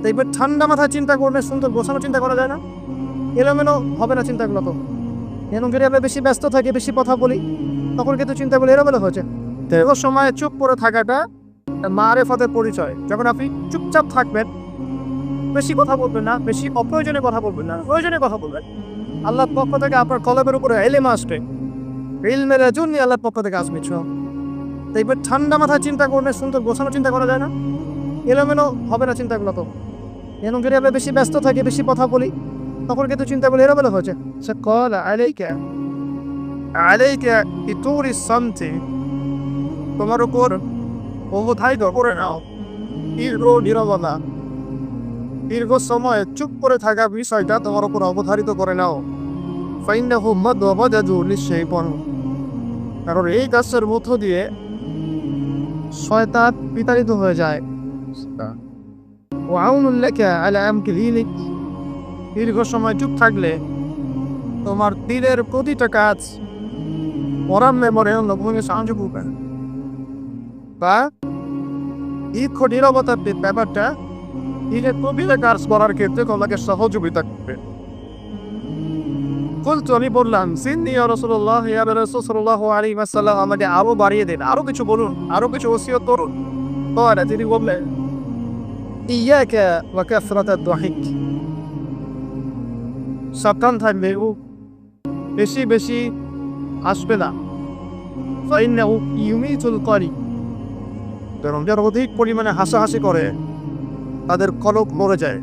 দেখবে ঠান্ডা মাথায় চিন্তা করলে সুন্দর গোছানো চিন্তা করা যায় না, এলোমেলো হবে না চিন্তাগুলো। তো এখন যদি আমরা বেশি ব্যস্ত থাকি, বেশি কথা বলি, তখন কিন্তু চিন্তাগুলো এলোমেলো হয়েছে। দীর্ঘ সময় চুপ করে থাকাটা মারেফতের পরিচয়। যখন আপনি চুপচাপ থাকবেন, বেশি কথা বলবেন না, বেশি অপ্রয়োজনীয় কথা বলবেন না, প্রয়োজনীয় কথা বলবেন, আল্লাহর পক্ষ থেকে আপনার কলবের উপরে ইলম আসবে, ইলমের জন্য আল্লাহর পক্ষ থেকে আসবে। দেখবেন ঠান্ডা মাথায় চিন্তা করলে সুন্দর গোছানো চিন্তা করা যায় না, এলোমেলো হবে না চিন্তাগুলো। তো এখন যদি আমরা বেশি ব্যস্ত থাকি, বেশি কথা বলি, তখন কিন্তু চিন্তাগুলো এলোমেলো হয়েছে। সে কল আলাইকা আলাইকা ইতুরি সামতি, তোমার উপর অবধারিত করে নাও দীর্ঘ নীরবতা, দীর্ঘ সময় চুপ করে থাকা বিষয়টা তোমার উপর অবধারিত করে নাও। ফাইন্নাহু মাদওয়াদাদু লিশাইতান, কারণ এই কাজের মধ্য দিয়ে শয়তান বিতাড়িত হয়ে যায়। ওয়াউনুল লাকা আলা আমকিলিক, দীর্ঘ সময় চুপ থাকলে তোমার দিলের প্রতিটা কাজ মরাম মেমোরে ভূমি সাহায্য করবে, বা দীর্ঘ নীরবতার ব্যাপারটা দিলের প্রতিটা কাজ করার ক্ষেত্রে তোমাকে সহযোগিতা করবে। বলতো আমি বললাম, সিন্নি ইয়া রাসূলুল্লাহ, ইয়া রাসূল সাল্লাল্লাহু আলাইহি ওয়াসাল্লাম, আমাকে আরো বাড়িয়ে দিন, আরো কিছু বলুন, আরো কিছু ওসিয়ত করুন। তিনি বললেন, ইয়াকা ওয়া কাসরাতাদ দাহিক, সাবধান থাকবে, ও বেশি বেশি হাসবে না। ফাইন্নাহু ইউমিতুল করি, কারণ যারা অধিক পরিমাণে হাসাহাসি করে তাদের কলব মরে যায়,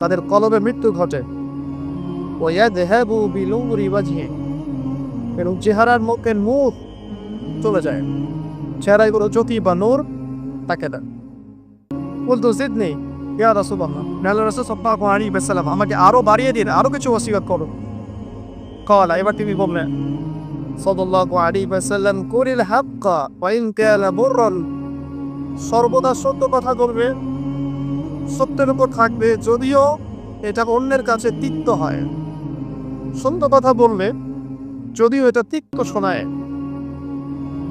তাদের কলবে মৃত্যু ঘটে। ওয়ায়াযহাবু বিনুরি ওয়াজহি, এবং চেহারার মুখের নূর চলে যায়, চেহারায় কোনো জ্যোতি বা নূর থাকে না। বলতো জিদনি ইয়া রাসূলুল্লাহ, আল্লাহর রাসূল সাল্লাল্লাহু আলাইহি ওয়াসাল্লাম, আমাকে আরো বাড়িয়ে দিন, আরো কিছু ওসিয়ত করুন। ক্বালা, এবার তিনি বললেন সাল্লাল্লাহু আলাইহি ওয়াসাল্লাম, কুলিল হাক্কা ওয়া ইন কানা মুররান, সর্বদা সত্য কথা বলবে, সত্যের উপর থাকবে, যদিও এটা অন্যের কাছে তিক্ত হয়। সত্য কথা বলবে যদিও এটা তিক্ত শোনায়।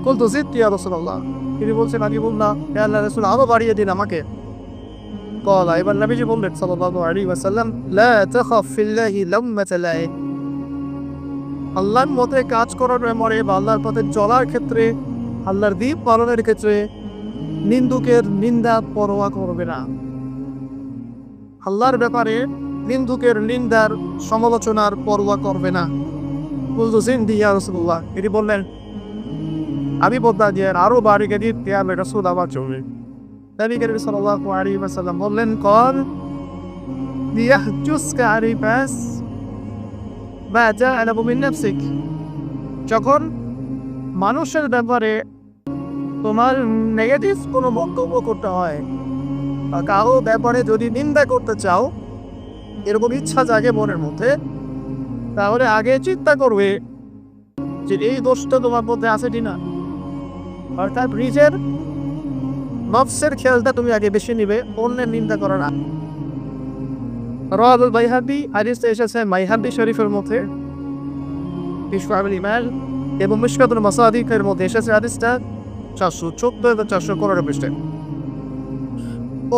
বলতো জিদ ইয়া রাসূলুল্লাহ, তিনি বলছেন, আমি বললাম হে আল্লাহর রাসূল, আরো বাড়িয়ে দিন আমাকে। ক্বালা, এবার নবীজি বললেন সাল্লাল্লাহু আলাইহি ওয়াসাল্লাম, লা তাখাফ ফিল্লাহি লাম্মাতা লাইম, আল্লাহর মতে কাজ করার ব্যাপারে বা আল্লাহর পথে চলার ক্ষেত্রে, আল্লাহর দ্বীপ পালনের ক্ষেত্রে নিন্দুকের নিন্দা পরোয়া করবে না। আল্লাহর ব্যাপারে নিন্দুকের নিন্দার সমালোচনার পরোয়া করবে না। বলতো জিন্দি ইয়া রাসূলুল্লাহ, তিনি বললেন, আমি বলতাম যে আরো বাড়িয়ে দিন ইয়া রাসূল আমার জন্য। নবী করিম সাল্লাল্লাহু আলাইহি ওয়াসাল্লাম বললেন, কল লিয়াহজুসকা আরিফাস মা জাআলাহু মিন নাফসিক, যখন মানুষের ব্যাপারে তোমার নেগেটিভ কোনো মন্তব্য করতে হয় বা কারো ব্যাপারে যদি নিন্দা করতে চাও, এরকম ইচ্ছা জাগে মনের মধ্যে, তাহলে আগে চিন্তা করবে যে এই দোষটা তোমার মধ্যে আছে কিনা। অর্থাৎ নিজের নফসের খেয়ালটা তুমি আগে বেশি নিবে, অন্যের নিন্দা করা না। রাওয়াহুল বাইহাকি, হাদিসটা এসেছে বাইহাকি শরীফের মধ্যে, ইশফাউল ইমান এবং মিশকাতুল মাসাদিকের মধ্যে এসেছে হাদিসটা 414 এবং 415 পৃষ্ঠায়।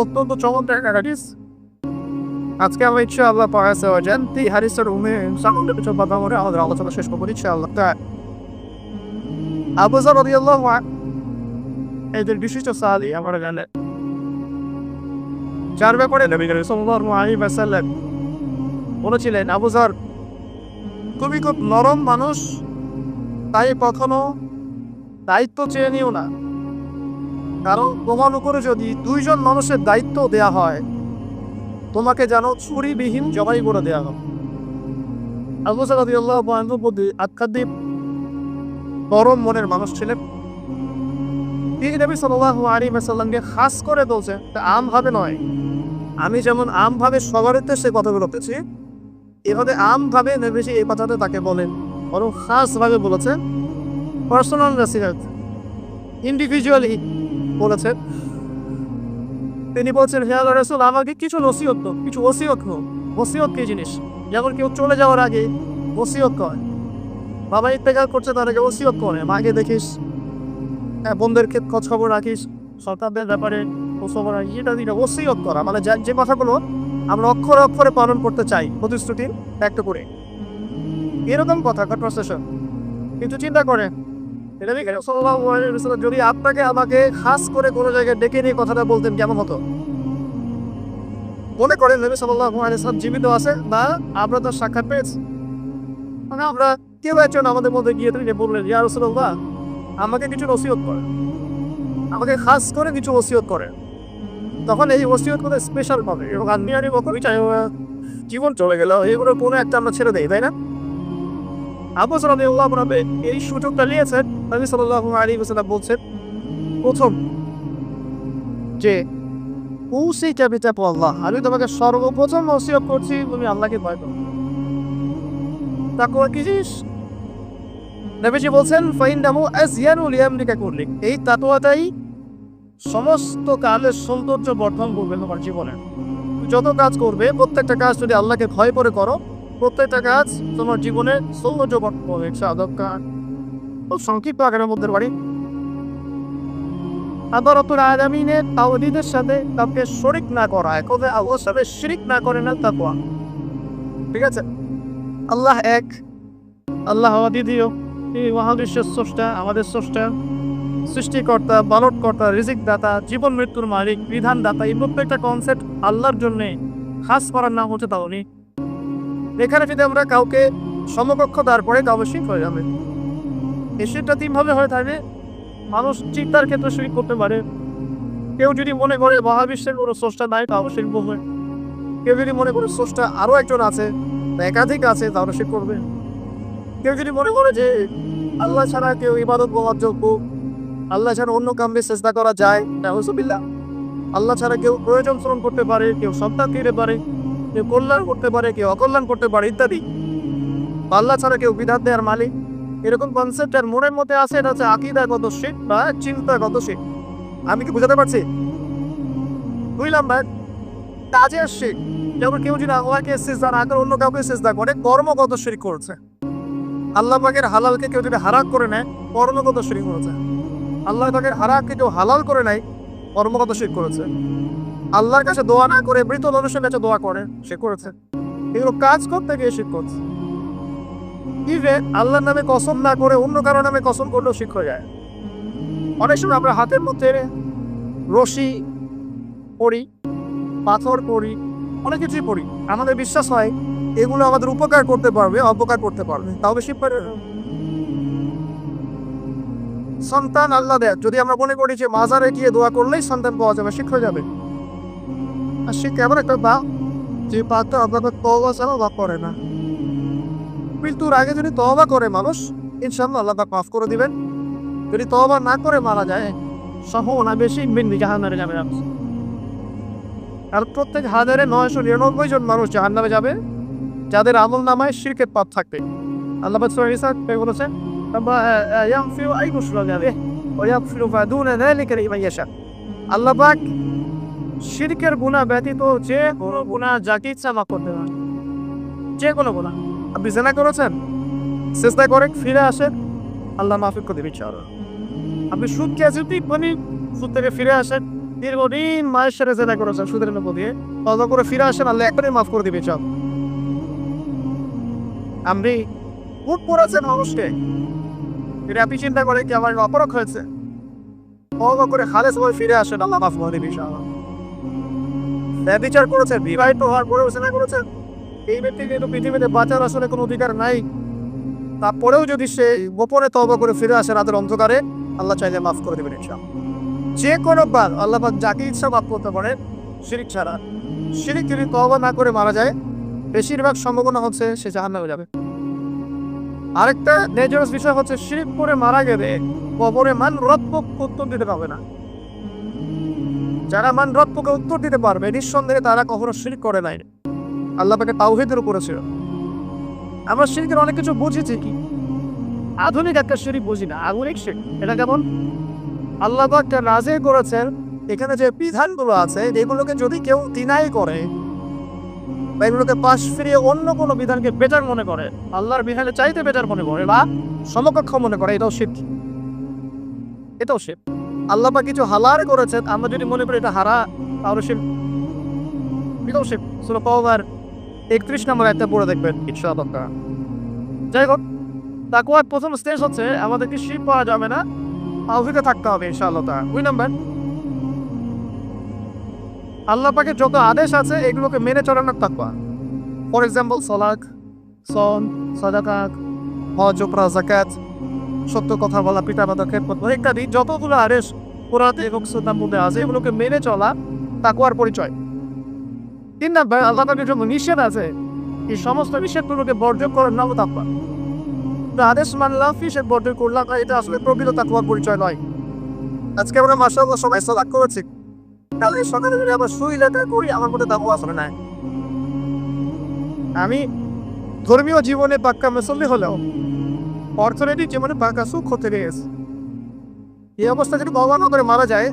অত্যন্ত চমৎকার একটা হাদিস। আজকে আমরা ইনশাআল্লাহ পড়াতে যান এই হাদিসের সামনে কিছু কথা বলে আমাদের আলোচনা শেষ করব ইনশাআল্লাহ। আবু যর রাদিয়াল্লাহু আনহু, এদের বিশিষ্ট সাহাবী, আমরা জানেন, যার ব্যাপারে নবী করিম সাল্লাল্লাহু আলাইহি ওয়াসাল্লাম বলেছিলেন, আবু যর তুমি খুব নরম মানুষ, তাই কখনো দায়িত্ব চেয়ে নিও না, কারণ তোমার উপরে যদি দুইজন মানুষের দায়িত্ব দেয়া হয়, তোমাকে যেন ছুরিবিহীন জবাই করে দেওয়া হবে। আবু যর রাদিয়াল্লাহু আনহু আত্মাদ্বীপ নরম মনের মানুষ ছিলেন। তিনি নবী সাল্লাল্লাহু আলাইহি ওয়াসাল্লামকে খাস করে বলছেন, আমভাবে নয়, আমি যেমন আমভাবে সবার উদ্দেশ্যে কথা বলতেছি, এভাবে আমভাবে নবীজি এই কথাটা তাকে বলেন, বরং খাসভাবে বলেছেন, পার্সোনাল রেসিডেন্ট, ইন্ডিভিজুয়ালি বলেছেন। তিনি বলছেন, হে আল্লাহর রাসূল, আমাকে কিছু ওসিয়ত, কিছু ওসিয়ত হোক। ওসিয়ত কি জিনিস? যেমন কেউ চলে যাওয়ার আগে ওসিয়ত করে, বাবা ইন্তেকাল করছে তার আগে ওসিয়ত করে, মাকে দেখিস, বোনদের খোঁজ খবর রাখিস, সন্তানদের ব্যাপারে এটা ওসিয়ত করা, মানে যে কথাগুলো আমরা অক্ষরে অক্ষরে পালন করতে চাই, প্রতিশ্রুতি ব্যক্ত করে, এরকম কথা কনভারসেশন। কিন্তু চিন্তা করে এটা যদি আপনাকে আমাকে খাস করে কোনো জায়গায় ডেকে নিয়ে কথাটা বলতেন কেমন হতো? মনে করেন নবী সাল্লাল্লাহু আলাইহি ওয়াসাল্লাম জীবিত আছে বা আমরা তার সাক্ষাৎ পেয়েছি, মানে আমরা কেউ একজন আমাদের মধ্যে গিয়ে তিনি বললেন, ইয়া রাসূলুল্লাহ আমাকে কিছু ওসিয়ত করেন, আমাকে খাস করে কিছু ওসিয়ত করেন, তখন এই ওসিয়ত করে স্পেশাল পাবে এবং আদমিয়ারি বকর জীবন চলে গেল এগুলো কোনো একটা আমরা ছেড়ে দেই, তাই না? আবু বকর রাদিয়াল্লাহু আনহু এই সুযোগটা নিয়েছেন। নবী সাল্লাল্লাহু আলাইহি ওয়াসাল্লাম বলছেন, প্রথম যে উসিকা বিতাকওয়াল্লাহ, আমি তোমাকে সর্বপ্রথম ওসিয়ত করছি তুমি আল্লাহকে ভয় করো। তাকওয়া কি জিনিস? নবীজি বলছেন ফাইন্নাহু আযয়ানু লিআমরিকা কুল্লি, এই তাকওয়াটাই সমস্ত কাজের সৌন্দর্য বর্ধন করবে তোমার জীবনে। যত কাজ করবে প্রত্যেকটা কাজ যদি আল্লাহকে ভয় করে করো, প্রত্যেকটা কাজ তোমার জীবনে সৌন্দর্য বর্ধন করবে। খুব সংক্ষিপ্ত আকারের মধ্যে বাড়ি আল্লাহ রাব্বুল আলামিনের তাওহীদের সাথে কাউকে শরীক না করা, একদে আল্লাহর সাথে শিরক না করে না তাকওয়া। ঠিক আছে? আল্লাহ এক, আল্লাহ অদ্বিতীয়, তিনি মহাবিশ্বের স্রষ্টা, আমাদের স্রষ্টা, সৃষ্টিকর্তা, পালনকর্তা, রিজিক দাতা, জীবন মৃত্যুর মালিক, বিধান দাতা। এই প্রত্যেকটা কনসেপ্ট আল্লাহর জন্যে খাস করার নাম হচ্ছে তাওহীদ। এখানে যদি আমরা কাউকে সমকক্ষ দাঁড় করে কাউকে শিরক হয়ে যাবে। এই শিরকটা তিনভাবে হয়ে থাকে। মানুষ চিন্তার ক্ষেত্রে শিরক করতে পারে। কেউ যদি মনে করে মহাবিশ্বের কোনো স্রষ্টা নাই তাহলে শিরক করবে। কেউ যদি মনে করে স্রষ্টা আরও একজন আছে বা একাধিক আছে তাহলে শিরক করবে। কেউ যদি মনে করে যে আল্লাহ ছাড়া কেউ ইবাদত করার যোগ্য, আল্লাহ ছাড়া অন্য কামে চেষ্টা করা যায়, নাউযুবিল্লাহ, আল্লাহ ছাড়া কেউ প্রয়োজন পূরণ করতে পারে, কেউ সন্তান দিতে পারে, কেউ কল্যাণ করতে পারে, কেউ অকল্যাণ করতে পারে ইত্যাদি, আল্লাহ ছাড়া কেউ বিধান দেওয়ার মালিক, এরকম কনসেপ্ট আর মনের মধ্যে আছে। এটা হচ্ছে আকীদাগত শিরক বা চিন্তাগত শিরক। আমি কি বুঝাতে পারছি? 2 নাম্বার কাজের শিরক। যেমন কেউ যদি আল্লাহকে সিজদা না করে অন্য কাউকে সিজদা করে, কর্মগত শিরক করছে। আল্লাহ পাকের হালালকে কেউ যদি হারাম করে নেয়, কর্মগত শিরক করেছে। আল্লাহ পাকের হারামকে কেউ হালাল করে নেয়, কর্মগত শিরক করেছে। আল্লাহর কাছে দোয়া না করে মৃত মানুষের কাছে দোয়া করে, সে করেছে। এগুলো কাজ করতে গিয়ে শিরক করছে। ইভেন আল্লাহর নামে কসম না করে অন্য কারো নামে কসম করলেও শিরক হয়ে যায়। অনেক সময় আমরা হাতের মধ্যে রশি পড়ি, পাথর পড়ি, অনেক কিছুই পড়ি, আমাদের বিশ্বাস হয় এগুলো আমাদের উপকার করতে পারবে, অপকার করতে পারবে, তাও বেশি সন্তান আল্লাহ দেয়। যদি আমরা মনে করি যে মাজারে গিয়ে দোয়া করলেই সন্তান পাওয়া যাবে, শিরক হয়ে যাবে। আর সে কেমন একটা বা যে পাত্র আপনাকে তওবা ছাড়া বা করে না। মৃত্যুর আগে যদি তওবা করে মানুষ, ইনশাআল্লাহ আল্লাহ পাক মাফ করে দিবেন। যদি তওবা না করে মারা যায়, সম্ভাবনা বেশি জাহান্নামে যাবে। আর প্রত্যেক 1999 জন মানুষ জাহান্নামে যাবে যাদের আমল নামায় শিরকের পাপ থাকবে। আল্লাহ পাক সূরা নিসা বলেছেন, ইয়াগফিরু আন ইউশরাকা বিহি ওয়া ইয়াগফিরু মা দুনা যালিকা লিমান ইয়াশা। আল্লাহ পাক শিরকের গুনাহ ব্যতীত যে কোনো গুনাহ যাকে ইচ্ছা মাফ করতে পারেন। যে কোনো গুনাহ। আপনি জিনা করেছেন, সিজদা করে ফিরে আসেন, আল্লাহ মাফ করে দিবেন ইনশাআল্লাহ। আপনি সুদ খেয়েছেন, সুদ থেকে ফিরে আসেন, দীর্ঘদিন মায়ের সাথে জিনা করেছেন সুদের মধ্যে দিয়ে, তওবা করে ফিরে আসেন, আল্লাহ একবারে মাফ করে দিবে সব। আপনি ভোট করেছেন মানুষকে, এটা আপনি চিন্তা করে কি আমার অপরাধ হয়েছে, তওবা করে খালেস হয়ে ফিরে আসেন, আল্লাহ মাফ করে দিবে ইনশাআল্লাহ। বিচার করেছেন, বিবাহিত হওয়ার পরেও জিনা করেছেন, এই ব্যক্তি কিন্তু পৃথিবীতে বাঁচার আসলে কোনো অধিকার নাই, তারপরেও যদি সে গোপনে তওবা করে ফিরে আসে রাতের অন্ধকারে, আল্লাহ চাইলে মাফ করে দেবেন ইনশাআল্লাহ। যে কোনো বার আল্লাহ পাক যাকে ইচ্ছা মাফ করতে পারেন শিরক ছাড়া। শিরক যদি তওবা না করে মারা যায়, বেশিরভাগ সম্ভাবনা হচ্ছে সে জাহান্নামে যাবে। আরেকটা ডেঞ্জারাস বিষয় হচ্ছে শিরক করে মারা গেলে কবরে মান রব্বকে উত্তর দিতে পারবে না। যারা মান রব্বকে উত্তর দিতে পারবে, নিঃসন্দেহে তারা কখনো শিরক করে নাই। আল্লাহ পাকের তাওহীদের উপরে ছিল। আমরা শিরকের অনেক কিছু বুঝেছি, কি আধুনিক একটা শিরক বুঝি না। আধুনিক শিরক এটা কেমন? আল্লাহ পাক নাযিল করেছেন এখানে যে বিধানগুলো আছে, এগুলোকে যদি কেউ ডিনাই করে বা এগুলোকে পাশ ফিরিয়ে অন্য কোনো বিধানকে বেটার মনে করে, আল্লাহর বিধানে চাইতে বেটার মনে করে বা সমকক্ষ মনে করে, এটাও শিরক। এটাও শিরক। আল্লাহ পাক কিছু হালাল করেছেন, আমরা যদি মনে করি এটা হারা, তাহলে সে সূরা তাওবার 31 নম্বর আয়াতটা পড়ে দেখবেন ইনশাআল্লাহ। যাই হোক, তাকওয়ার প্রথম স্টেজ হচ্ছে আমাদেরকে শিরক করা যাবে না, তাওহীদে থাকতে হবে ইনশাআল্লাহ। 2 নাম্বার, আল্লাহ পাকের যত আদেশ আছে এগুলোকে মেনে চলানোর তাকওয়া। ফর এক্সাম্পল সালাত, সাওম, সাদাকাত, হজ, উমরা, যাকাত, সত্য কথা বলা, পিতামাতার খেদমত ইত্যাদি যতগুলো আদেশ কোরআনে এবং সুন্নাহর মধ্যে আছে এগুলোকে মেনে চলা তাকওয়ার পরিচয়। 3 নাম্বার, আল্লাহ পাকের যত নিষেধ আছে এই সমস্ত নিষেধগুলোকে বর্জন করার নাম তাকওয়া। আদেশ মানলাম, নিষেধ বর্জন করলাম, এটা আসলে প্রকৃত তাকওয়ার পরিচয় নয়। আজকে আমরা মাশাআল্লাহ সবাই সালাত করেছি, কাল সকালে যদি আবার শুইলাটা করি, আমার মধ্যে তাকওয়া আসলে নাই। আমি ধর্মীয় জীবনে পাক্কা মুসল্লি হলেও অর্থনৈতিক জীবনে পাক্কা সুখ হতে গেছে। এই অবস্থা যদি ভগবান করে মারা যায়,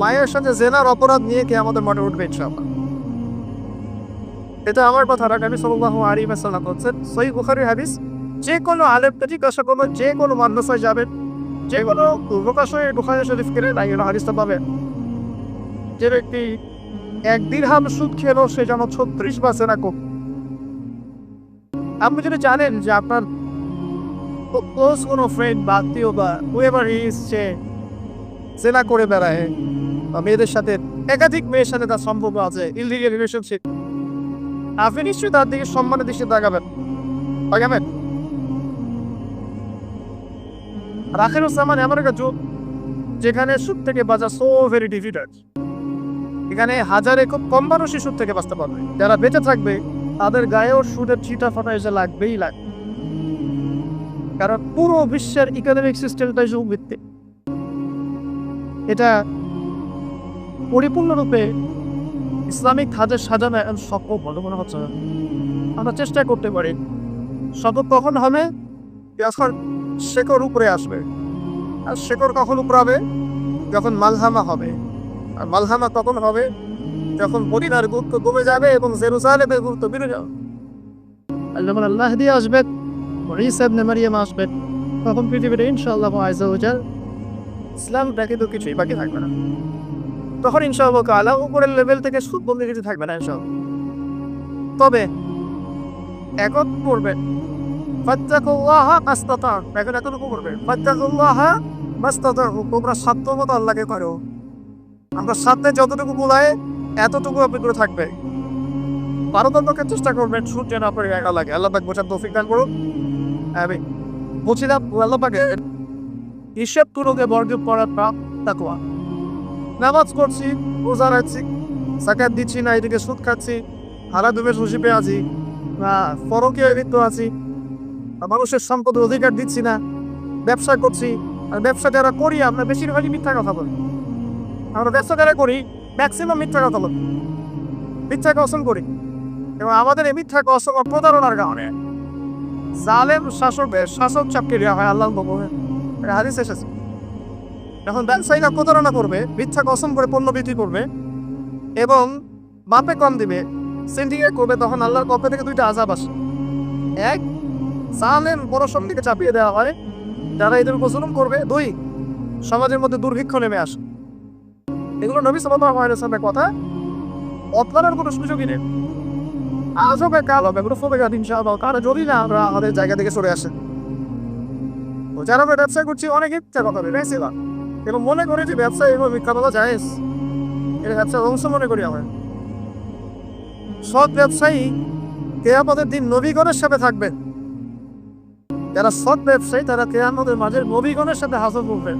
মায়ের সাথে জেনার অপরাধ নিয়ে কে আমাদের মাঠে উঠবে ইনশাআল্লাহ। এটা আমার কথা না, নবী সাল্লাল্লাহু আলাইহি ওয়াসাল্লাম বলেছেন, সহিহ বুখারীর হাদিস, যে কোনো আলেমকে জিজ্ঞাসা করবেন, যে কোনো মাদ্রাসায় যাবেন, যে কোনো প্রকাশনে বুখারী শরীফ কিনে নাই হাদিসটা পাবেন, যে ব্যক্তি 1 দিরহাম সুদ খেলো সে যেন 36 বার জেনা করবে। আপনি যদি জানেন যে আপনার ক্লোজ কোনো ফ্রেন্ড বা আত্মীয় বা হুয়েভার ইজ সে জেনা করে বেড়ায়, বা মেয়েদের সাথে একাধিক মেয়ের সাথে তার সম্পর্ক আছে, ইললিগাল রিলেশনশিপ, আপনি নিশ্চয়ই তার দিকে সম্মানের দৃষ্টি তাকাবেন। আখিরুজ্জামান এমন একটা যুগ যেখানে সুদ থেকে বাঁচা সো ভেরি ডিফিকাল্ট। এখানে হাজারে খুব কম মানুষই সুদ থেকে বাঁচতে পারবে। যারা বেঁচে থাকবে তাদের গায়েও সুদের ছিটা ফাটা এসে লাগবেই লাগবে, কারণ পুরো বিশ্বের ইকোনমিক সিস্টেমটাই সুদ ভিত্তিক। এটা পরিপূর্ণরূপে ইসলামিক ধাঁচে সাজানো এখন সম্ভব বলে মনে হচ্ছে না। আমরা চেষ্টা করতে পারি। সম্ভব কখন হবে? যখন শেকড় উপরে আসবে। আর শেকড় কখন উপরে হবে? যখন মালহামা হবে। আর মালহামা কখন হবে? যখন মদিনার গুরুত্ব কমে যাবে এবং জেরুজালেমের গুরুত্ব বেড়ে যাবে। আল্লাহ দিয়ে আসবেন, ঈসা ইবনে মারইয়াম আসবেন, তখন পৃথিবীতে ইনশাআল্লাহ আযজা ওয়া জাল ইসলাম ব্যতীত কিছুই বাকি থাকবে না। তখন ইনশাআল্লাহ তাআলা উপরের লেভেল থেকে সুদ বলতে কিছু থাকবে না ইনশাআল্লাহ। তবে এখন করবেন ফাত্তাকুল্লাহা মাসতাতা, এখন এতটুকু করবেন ফাত্তাকুল্লাহা মাসতাতা, তোমরা সাধ্যমতো আল্লাহকে করো। আমরা সাথে যতটুকু বলাই এতটুকু আপনি করে থাকবে। পারদর্শকের চেষ্টা করবেন সুদ যেন আপনার একা লাগে। আল্লাহ পাক বোঝার তৌফিক দান করুন। আমি বলছিলাম আল্লাহ পাকের হিসাবগুলোকে বর্জন করার তাকওয়া। নামাজ পড়ছি, রোজা রাখছি, যাকাত দিচ্ছি না, এদিকে সুদ খাচ্ছি, হারাদুমের নসিবে আছি, পরকীয়া লিপ্ত আছি, মানুষের সম্পদের অধিকার দিচ্ছি না, ব্যবসা করছি। আর ব্যবসা যারা করি আমরা বেশিরভাগই মিথ্যা কথা বলি। আমরা ব্যবসা যারা করি ম্যাক্সিমাম মিথ্যা কথা বলি, মিথ্যা কসম করি। এবং আমাদের এই মিথ্যা কসম প্রতারণার কারণে জালেম শাসক চাপকে দেওয়া হয়। আল্লাহ হাদিস এসেছে, এখন ব্যবসায়ীরা প্রতারণা করবে, মিথ্যা কসম করে পণ্য বিক্রি করবে এবং মাপে কম দিবে, সিন্ডিকেট করবে, তখন আল্লাহর পক্ষ থেকে 2টা আযাব আসে। এক, জালেম বড় শক্তিকে চাপিয়ে দেওয়া হয় যারা এদের উপর জুলুম করবে। 2, সমাজের মধ্যে দুর্ভিক্ষ নেমে আসে। এগুলো নবী সাল্লাল্লাহু আলাইহি ওয়াসাল্লামের কথা, অপরাধের কোনো সুযোগই নেই। আজবে কাল হবে, এগুলো ফোবে গাদ ইনশাআল্লাহ। কারণ যদি না আমরা আমাদের জায়গা থেকে সরে আসে, তো যারা আমরা ব্যবসা করছি অনেকে ইচ্ছা কথা হবে বেশি না, এবং মনে করি যে ব্যবসা এভাবে মিথ্যা বলা জায়েজ, এটা ব্যবসার অংশ মনে করি আমরা। সৎ ব্যবসায়ী কিয়ামতের দিন নবীগণের সাথে থাকবেন। যারা সৎ ব্যবসায়ী তারা কিয়ামতের মাঝে নবীগণের সাথে হাসর করবেন।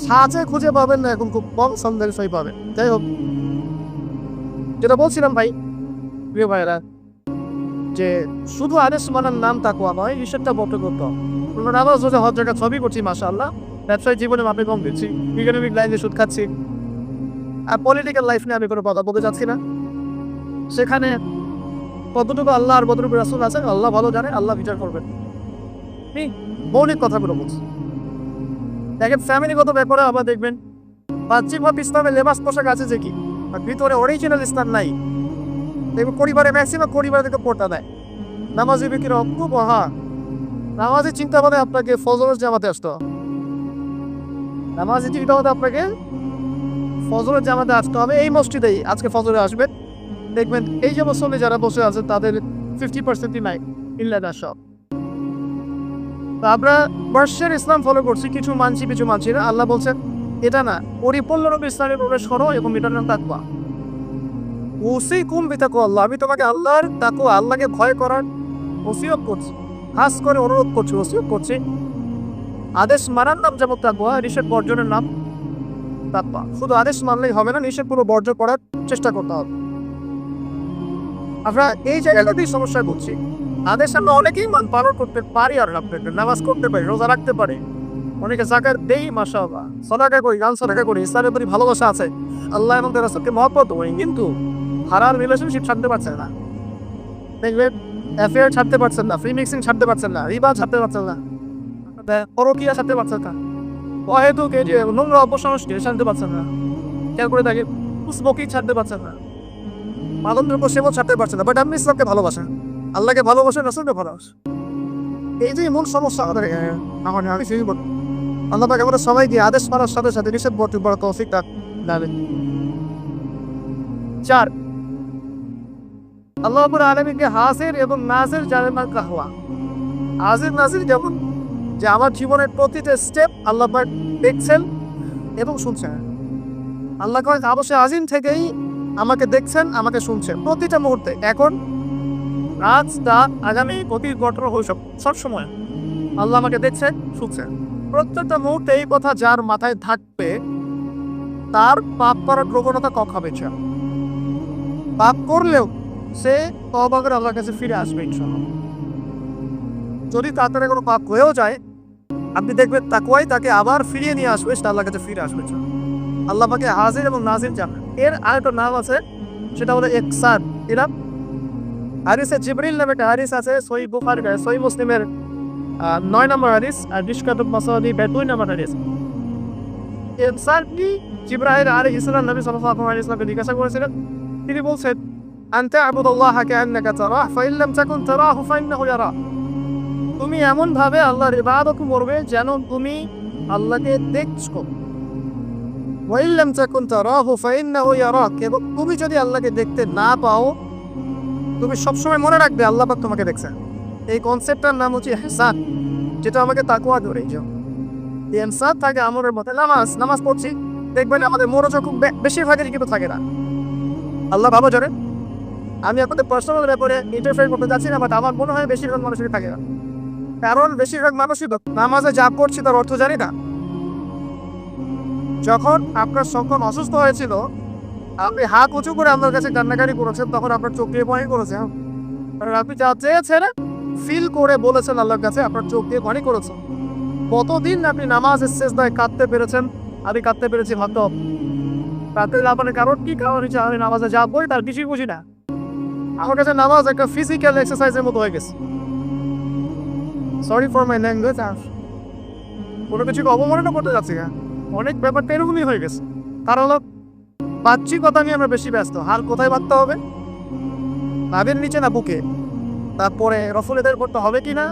সাজে খুঁজে পাবেন না, এখন খুব কম সন্দেহশায়ী পাবেন। যাই হোক, যেটা বলছিলাম ভাই, প্রিয় ভাইরা, যে শুধু আদেশ মানার নাম তাকওয়া নয়, হিসেবটা বটে করতে হবে। নামাজ রোজা হজ জাকাত সবই করছি মাশাআল্লাহ, ব্যবসায়িক জীবনে মাপে কম দিচ্ছি, ইকোনমিক লাইনে সুদ খাচ্ছি, আর পলিটিক্যাল লাইফ নিয়ে আমি কোনো কথা বলতে চাচ্ছি না। সেখানে কতটুকু আল্লাহ আর কতটুকু রাসূল আছে আল্লাহ ভালো জানে, আল্লাহ বিচার করবেন। মৌলিক কথাগুলো বলছি। দেখেন ফ্যামিলিগত ব্যাপারে আবার দেখবেন বাহ্যিকভাবে ইসলামের লেবাস পোশাক আছে যে কি, আর ভিতরে অরিজিনাল ইসলাম নাই। দেখবেন পরিবারে ম্যাক্সিমাম পরিবার থেকে পর্দা দেয়, নামাজি বিক্রি খুব নামাজি চিন্তা করে আপনাকে ফজরের জামাতে আসতে হবে। নামাজে যেতে হতে আপনাকে ফজরের জামাতে আসতে হবে। এই মসজিদেই আজকে ফজরে আসবেন, দেখবেন এই যে মুসল্লি যারা বসে আছেন তাদের 50%ই নাই ইল্লা সব। আমরা বর্ষের ইসলাম ফলো করছি, কিছু মানছি কিছু মানছি না। আল্লাহ বলছেন এটা না, পরিপূর্ণরূপে ইসলামে প্রবেশ করো এবং এটার নাম তাকওয়া। ওসিকুম বিতাকওয়াল্লাহ, আমি তোমাকে আল্লাহর তাকওয়া, আল্লাহকে ভয় করার ওসিয়ত করছি, খাস করে অনুরোধ করছি, ওসিয়ত করছি। আদেশ মানার নাম যেমন তাকওয়া, নিষেধ বর্জনের নাম তাকওয়া। শুধু আদেশ মানলেই হবে না, নিষেধ পুরো বর্জন করার চেষ্টা করতে হবে। আমরা এই জায়গাটাতেই সমস্যায় বুঝছি। আদেশ আমরা অনেকেই পালন করতে পারি, আর নামাজ করতে পারি, রোজা রাখতে পারি, অনেকে যাকাত দেই, মাশাআল্লাহ, সাদাকা করি, গান সাদাকা করি, ইসলামের প্রতি ভালোবাসা আছে, আল্লাহ এবং তার রাসূলকে মহব্বত করি, কিন্তু হারাম রিলেশনশিপ ছাড়তে পারছেন না। দেখবেন অ্যাফেয়ার ছাড়তে পারছেন না, ফ্রি মিক্সিং ছাড়তে পারছেন না, রিবা ছাড়তে পারছেন না, পরকীয়া ছাড়তে পারছেন না, অহেতুক এই যে নোংরা অপসংস্কৃতি ছাড়তে পারছেন না, খেয়াল করে থাকে স্মোকিং ছাড়তে পারছেন না, মাদক দ্রব্য সেবন ছাড়তে পারছেন না। বাট আপনি ইসলামকে ভালোবাসেন, আল্লাহকে ভালোবাসেন, রাসূলকে ভালোবাসেন। এই যে মূল সমস্যা আমাদের আমি সেই আল্লাহ পাক আমরা সবাইকে আদেশ মানার সাথে সাথে নিষেধ বর্জন করার তৌফিক দান করেন। 4, আল্লাহ রাব্বুল আলামিনকে হাজির এবং নাজির জানার কাহওয়া। হাজির নাজির যেমন যে আমার জীবনের প্রতিটা স্টেপ আল্লাহ পাক দেখছেন এবং শুনছেন। আল্লাহ কয় অবশ্যই আজিম থেকেই আমাকে দেখছেন, আমাকে শুনছেন প্রতিটা মুহূর্তে, এখন রাতটা আগামী প্রতি ঘটনা ভবিষ্যৎ সবসময় আল্লাহ আমাকে দেখছেন, শুনছেন। প্রত্যেকটা মুহূর্তে এই কথা যার মাথায় থাকবে তার পাপ করার প্রবণতা কম হবে। পাপ করলেও সে তওবা করে আল্লাহর কাছে ফিরে আসবে ইনশাআল্লাহ। যদি তাড়াতাড়ি কোনো পাপ হয়েও যায়, আপনি দেখবেন তাকওয়াই তাকে আবার ফিরিয়ে নিয়ে আসবে, সেটা আল্লাহর কাছে ফিরে আসবে। আল্লাহ পাকে হাজির এবং নাজির জানেন। এর আরেকটা নাম আছে, সেটা হলো ইহসান। এরা হাদিসে জিবরিল নামে একটা হাদিস আছে, সহিহ বুখারী, সহিহ মুসলিমের 9 নম্বর হাদিস, আর মিশকাতুল মাসাবি 2 নম্বর হাদিস। ইহসান কি? জিবরাইল আলাইহিস সালাম নবী সাল্লাল্লাহু আলাইহি ওয়াসাল্লামকে জিজ্ঞাসা করেছিলেন, তিনি বলছেন আনতা আবুদুল্লাহ কাআন্নাকা তারাহ ফাইন লাম তাকুন তারাহু ফাইন্নাহু ইয়ারা। তুমি এমন ভাবে আল্লাহর ইবাদত করবে যেন তুমি আল্লাহকে দেখছো। ওয়া ইন লাম তাকুন তারাহু ফাইন্নাহু ইয়ারাক, এবং তুমি যদি আল্লাহকে দেখতে না পাও, তুমি সবসময় মনে রাখবে আল্লাহ পাক তোমাকে দেখছেন। এই কনসেপ্টটার নাম হচ্ছে ইহসান, যেটা আমাকে তাকওয়া ধরে। এই ইহসান থাকে আমলের মধ্যে। নামাজ পড়ছি, দেখবেন আমাদের মনোযোগ খুব বেশিরভাগের কিন্তু থাকে না। আল্লাহ ভালো জানেন, আমি আপনাদের পার্সোনাল ব্যাপারে ইন্টারফেয়ার করতে যাচ্ছি না, বাট আমার মনে হয় বেশিরভাগ মানুষের থাকে না। কারণ বেশিরভাগ মানুষই নামাজে যা পড়ছি তার অর্থ জানি না। যখন আপনার সন্তান অসুস্থ হয়েছিল, আপনি হাত উঁচু করে আপনার কাছে কান্নাকাটি করেছেন, তখন আপনার চোখ দিয়ে পানি করেছেন। আপনি যা চেয়েছেন ফিল করে বলেছেন আল্লাহর কাছে, আপনার চোখ দিয়ে পানি করেছেন। কতদিন আপনি নামাজের সেজদায় কাঁদতে পেরেছেন? আমি কাঁদতে পেরেছি ভাবতে কাঁদতে আপনার কারণ কি? কারণ হচ্ছে আমি নামাজে যা বলি তার কিছুই বুঝি না। আমার কাছে নামাজ একটা ফিজিক্যাল এক্সারসাইজের মতো হয়ে গেছে। সরি ফর মাই ল্যাঙ্গুয়েজ, কোনো কিছুকে অবমাননা করতে যাচ্ছি না, অনেক ব্যাপারটা এরকমই হয়ে গেছে। কারণ হলো বাহ্যিকতা নিয়ে আমরা বেশি ব্যস্ত। হাল কোথায় বাঁধতে হবে? নাভের নিচে না বুকে? তারপরে রফুলেদের করতে হবে কি না,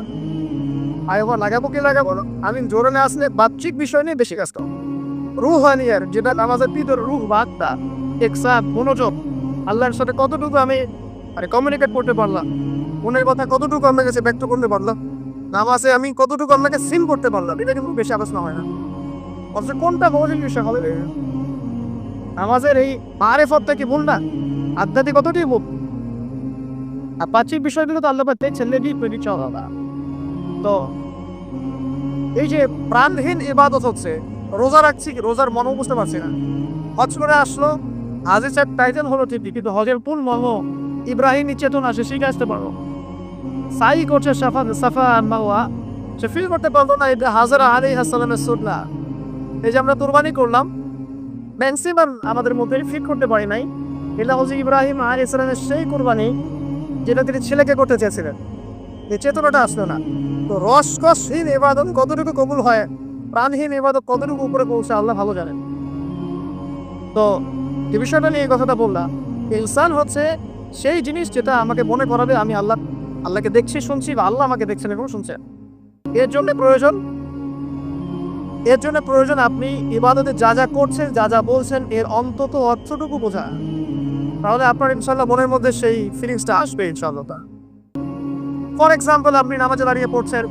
আয়বা লাগাবো কি লাগাবো না, আমি জোরে না আসলে বাহ্যিক বিষয় নিয়ে বেশি ব্যস্ত। রুহানিয়ার যেটা নামাজের ভিতর রুহ বার্তা, ইহসান, মনোযোগ, আল্লাহর সাথে কতটুকু আমি কমিউনিকেট করতে পারলাম, মনের কথা কতটুকু আমার কাছে ব্যক্ত করতে পারলাম, নামাজে আমি কতটুকু আপনাকে সিম করতে পারলাম, এটা কিন্তু বেশি আলোচনা হয় না। অথচ কোনটা মৌলিক বিষয় হবে? নামাজের এই মারেফতটা কি ভুল না? আধ্যাত্মিকতাটাই ভুল। আর বাহ্যিক বিষয়গুলো তো আল্লাহ দেখছেন, তো এই যে প্রাণহীন ইবাদত হচ্ছে, রোজা রাখছি, রোজার মর্ম বুঝতে পারছি না। হজ করে আসলো, হাজি সাহেব টাইটেল হলো ঠিকই, কিন্তু হজের পূর্ণ মর্ম ইব্রাহিম চেতনা সে শিখে আসতে পারবো। সাই করছে সাফা মাওয়া, সে ফিল করতে পারবো না এটা হাজরা আলাইহিস সালামের সুন্নাহ। এই যে আমরা কুরবানি করলাম, ম্যাক্সিমাম আমাদের মধ্যে ফিল করতে পারি নাই এটা হচ্ছে ইব্রাহিম আলাইহিস সালামের সেই কুরবানি যেটা তিনি ছেলেকে করতে চেয়েছিলেন। এই চেতনাটা আসলো না। তো রসকসহীন ইবাদত কতটুকু কবুল হয়, প্রাণহীন ইবাদত কতটুকু উপরে পৌঁছে আল্লাহ ভালো জানেন। তো যে বিষয়টা নিয়ে এই কথাটা বললাম, ইহসান হচ্ছে সেই জিনিস যেটা আমাকে মনে করাবে আমি আল্লাহকে দেখছি, শুনছি, বা আল্লাহ আমাকে দেখছেন এবং শুনছেন। এর জন্য প্রয়োজন এর জন্য প্রয়োজন আপনি ইবাদতে যা যা করছেন, যা যা বলছেন, এর অন্তত অর্থটুকু বোঝা। তাহলে আপনার ইনশাল্লাহ মনের মধ্যে সেই ফিলিংসটা আসবে ইনশাল্লাহ। ফর এক্সাম্পল, আপনি নামাজে দাঁড়িয়ে পড়ছেন,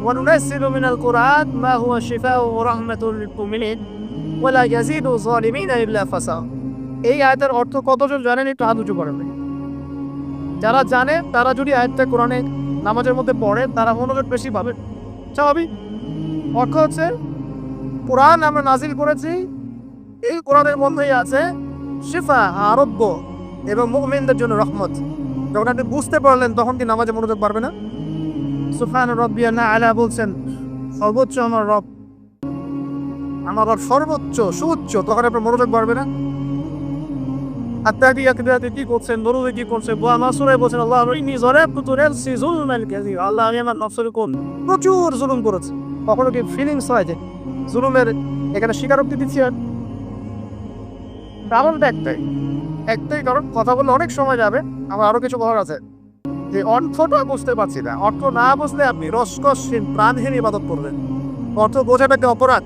وَنُنَزِّلُ مِنَ الْقُرْآنِ مَا هُوَ شِفَاءٌ وَرَحْمَةٌ لِلْمُؤْمِنِينَ وَلَا يَزِيدُ الظَّالِمِينَ إِلَّا خَسَارًا। এই আয়াতের অর্থ কতজন জানেন? একটু হাত উঁচু করেন। যারা জানে তারা যদি আয়াতটা কোরআনে নামাজের মধ্যে পড়ে, তারা মনোযোগ বেশি পাবে। স্বাভাবিক। অর্থ হচ্ছে, কোরআন আমরা নাজিল করেছি, এই কোরআনের মধ্যেই আছে শিফা, আরোগ্য, এবং মুমিনদের জন্য রহমত। যখন আপনি বুঝতে পারলেন, তখন কি নামাজে মনোযোগ পারবে না? সুবহান রাব্বিয়াল আলা বলছেন, সর্বোচ্চ আমার রব, আমার রব সর্বোচ্চ, সুউচ্চ, তখন আপনার মনোযোগ বাড়বে না? আত্মাকিয়াতে কি করছেন, দরুদে কি করছেন, সূরায় বলছেন, আল্লাহ ইন্নী যালামতু নাফসি যুলমান কাসীরা, আল্লাহ আমি আমার নফসের উপর প্রচুর জুলুম করেছি। কখনো কি ফিলিংস হয় যে জুলুমের এখানে স্বীকারোক্তি দিচ্ছি? আর কারণটা একটাই কারণ, কথা বললে অনেক সময় যাবে, আমার আরো কিছু বলার আছে। যে অর্থটা বুঝতে পারছি না, অর্থ না বুঝলে আপনি রসকসহীন প্রাণহীন ইবাদত করবেন। অর্থ বোঝাটা একটা অপরাধ।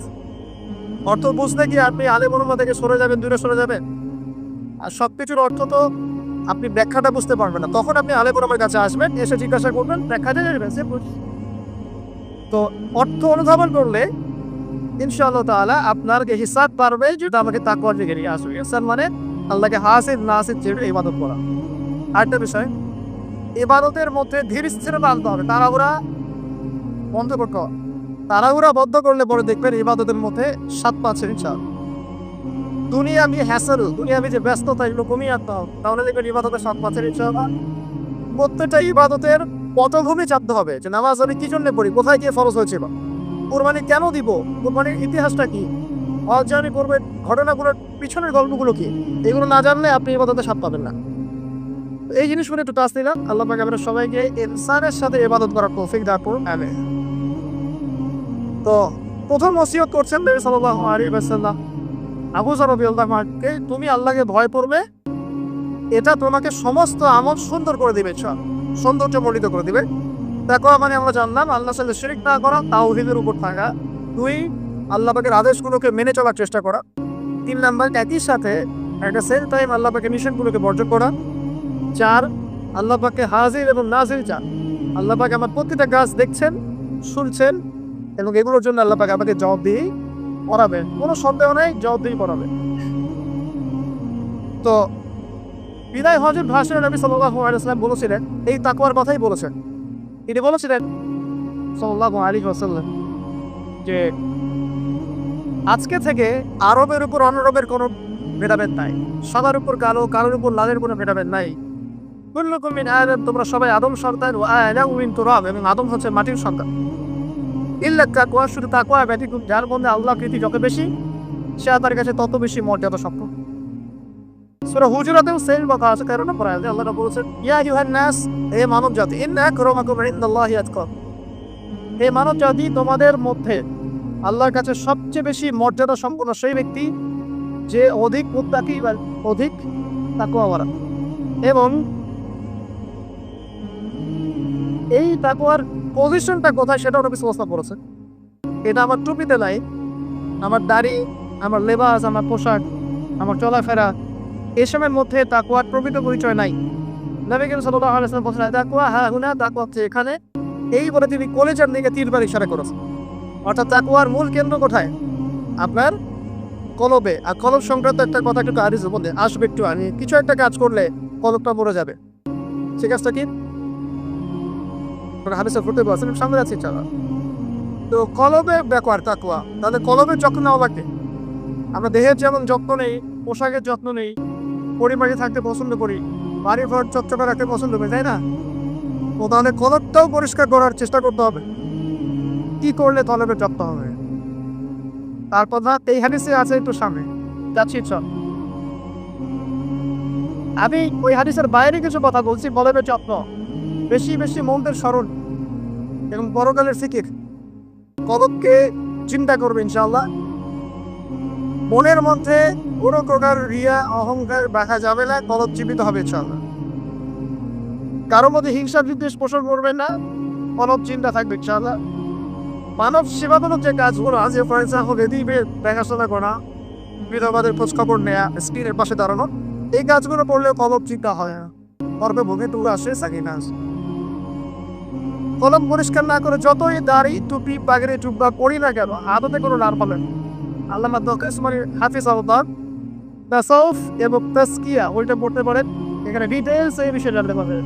অর্থ বুঝলে কি আপনি আলেম ওলামা থেকে সরে যাবেন, দূরে সরে যাবেন? আর সবকিছুর অর্থ তো আপনি ব্যাখ্যাটা বুঝতে পারবেন না, তখন আপনি আলেম ওলামার কাছে আসবেন, এসে জিজ্ঞাসা করবেন, ব্যাখ্যা দিয়ে যাবেন। তো অর্থ অনুধাবন করলে ইনশাআল্লাহ তাআলা আপনার যে হিসাব পারবে, যেটা আমাকে তাকওয়ার দিকে নিয়ে আসবে। ইহসান মানে আল্লাহকে হাসিল নাসিল ছেড়ে ইবাদত করা। আরেকটা বিষয়, ইবাদতের মধ্যে ধীর স্থিরতা আনতে হবে, তাড়াহুড়া বন্ধ করতে হবে। তাড়াহুড়া বন্ধ করলে পরে দেখবেন ইবাদতের মধ্যে স্বাদ পাচ্ছেন ইনশাআল্লাহ। দুনিয়াবি হ্যাসেল, দুনিয়াবি যে ব্যস্ততা, এগুলো কমিয়ে আনতে হবে, তাহলে দেখবেন ইবাদতের স্বাদ পাচ্ছেন ইনশাআল্লাহ। প্রত্যেকটা ইবাদতের পটভূমি জানতে হবে, যে নামাজ আমি কি জন্য পড়ি, কোথায় গিয়ে ফরজ হয়েছিল, কুরবানি কেন দিব, কুরবানির ইতিহাসটা কি, হজ যে আমি করবেন ঘটনাগুলোর পিছনের গল্পগুলো কি, এগুলো না জানলে আপনি ইবাদতের স্বাদ পাবেন না। এই জিনিসগুলো একটু টাচ দিলাম। আল্লাহ পাক আমাদের সবাইকে ইনসানের সাথে ইবাদত করার তৌফিক দান করুন, আমিন। তো প্রথম ওসিয়ত করছেন নবী সাল্লাল্লাহু আলাইহি ওয়াসাল্লাম আবু যর রাদিয়াল্লাহু আনহুকে, তুমি আল্লাহকে ভয় করবে, এটা তোমাকে সমস্ত আমল সুন্দর করে দিবে, সৌন্দর্যমণ্ডিত করে দিবে। তাকওয়া মানে আমরা জানলাম আল্লাহর সাথে শিরক না করা, তাওহীদের উপর থাকা। 2, আল্লাহ পাকের আদেশগুলোকে মেনে চলার চেষ্টা করা। 3 নাম্বার, একই সাথে একটা সেম টাইম আল্লাহ পাকের নিষেধগুলোকে বর্জন করা। 4, আল্লাহ পাককে হাজির এবং নাজির চান। আল্লাহ পাক আমার প্রতিটা কাজ দেখছেন, শুনছেন, এবং এগুলোর জন্য আল্লাহ পাক আমাকে জবাবদিহি করাবেন, কোনো সন্দেহ নেই, জবাবদিহি করাবেন। তো বিদায় হজের ভাষণে নবী সাল্লাল্লাহু আলাইহি ওয়াসাল্লাম বলেছিলেন, এই তাকওয়ার কথাই বলেছেন। তিনি বলেছিলেন সাল্লাল্লাহু আলাইহি ওয়াসাল্লাম যে আজকে থেকে আরবের উপর অনরবের কোনো ভেদাভেদ নাই, সাদার উপর কালো, কালোর উপর লালের কোনো ভেদাভেদ নাই। কুল্লুকুম মিন আদম, তোমরা সবাই আদম সন্তান, ওয়া আদম মিন তুরাব, এবং আদম হচ্ছে মাটির সন্তান। ইল্লা তাকওয়া, শুধু তাকওয়া ব্যতীত, যার মধ্যে আল্লাহ প্রীতি যত বেশি, সে তার কাছে তত বেশি মর্যাদা সম্পন্ন। সূরা হুজুরাতেও সেম কথা আছে, কারণ পড়ায় আল্লাহ রাব্বুল বলেছেন, ইয়া আইয়ুহান নাস, হে মানব জাতি, ইন্না আকরামাকুম ইনদাল্লাহি আতকাকুম, হে মানব জাতি, তোমাদের মধ্যে আল্লাহর কাছে সবচেয়ে বেশি মর্যাদা সম্পন্ন সেই ব্যক্তি যে অধিক মুত্তাকি বা অধিক তাকওয়াওয়ালা। এবং এই তাকওয়ার পজিশনটা কোথায় সেটাও নবী সাল্লাল্লাহু আলাইহি ওয়াসাল্লাম বলেছেন। এটা আমার টুপিতে নাই, আমার দাড়ি, আমার লেবাস, আমার পোশাক, আমার চলাফেরা, এসবের মধ্যে তাকওয়ার প্রকৃত পরিচয় নাই। নবী করিম সাল্লাল্লাহু আলাইহি ওয়াসাল্লাম বলেছেন, তাকওয়া হা হুনা, তাকওয়া হচ্ছে এখানে। এই বলে তিনি কলেজার দিকে তীরবার ইশারা করেছেন। অর্থাৎ তাকওয়ার মূল কেন্দ্র কোথায়? আপনার কলবে। আর কলব সংক্রান্ত একটা কথা একটু হাদিসের মধ্যে আসবে, একটু আমি কিছু একটা কাজ করলে কলবটা মরে যাবে, সে কাজটা কি? হাদিসে ফুটে বলছেন, সামনে আছে ইনশাআল্লাহ। তো কলবে ব্যাপার তাকওয়া, তাহলে কলবের যত্ন নেওয়া লাগবে। আমরা দেহের যেমন যত্ন নেই, পোশাকের যত্ন নেই, পরিবারে থাকতে পছন্দ করি, বাড়ি ঘর চকচকে রাখতে পছন্দ করি, তাই না? তো তাহলে কলবটাও পরিষ্কার করার চেষ্টা করতে হবে। কি করলে কলবের যত্ন হবে? তার কথা এই হাদিসে আছে, একটু সামনে যাচ্ছি। চল, আমি ওই হাদিসের বাইরে কিছু কথা বলছি। কলবের যত্ন, বেশি বেশি মন্দের স্মরণ এবং পরকালের ফিকির। কলবকে চিন্তা করবে ইনশাআল্লাহ। মনের মধ্যে কোনো প্রকার রিয়া অহংকার দেখা যাবে না, কলব জীবিত হবে ইনশাআল্লাহ। কারোর মধ্যে হিংসা বিদ্বেষ পোষণ করবেন না, কলব চিন্তা থাকবে ইনশাআল্লাহ। মানব সেবামূলক যে কাজগুলো আছে ফর এক্সাম্পল এদিকে দেখাশোনা করা, বিধবাদের খোঁজ খবর নেয়া, স্ক্রিনের পাশে দাঁড়ানো, এই কাজগুলো করলে কলম চিন্তা হয় না, গর্বে ভোগে টুকু আসে সাকিনাস। কলম পরিষ্কার না করে যতই দাড়ি টুপি পাগড়ি টুব্বা করি না কেন আদতে কোনো লাভ হবে না। আল্লামা দকাসমানি হাফিজ আল্লাহ তাসাউফ এবং তাসকিয়া ওইটা পড়তে পারেন, এখানে ডিটেলস এই বিষয়ে জানতে পারবেন।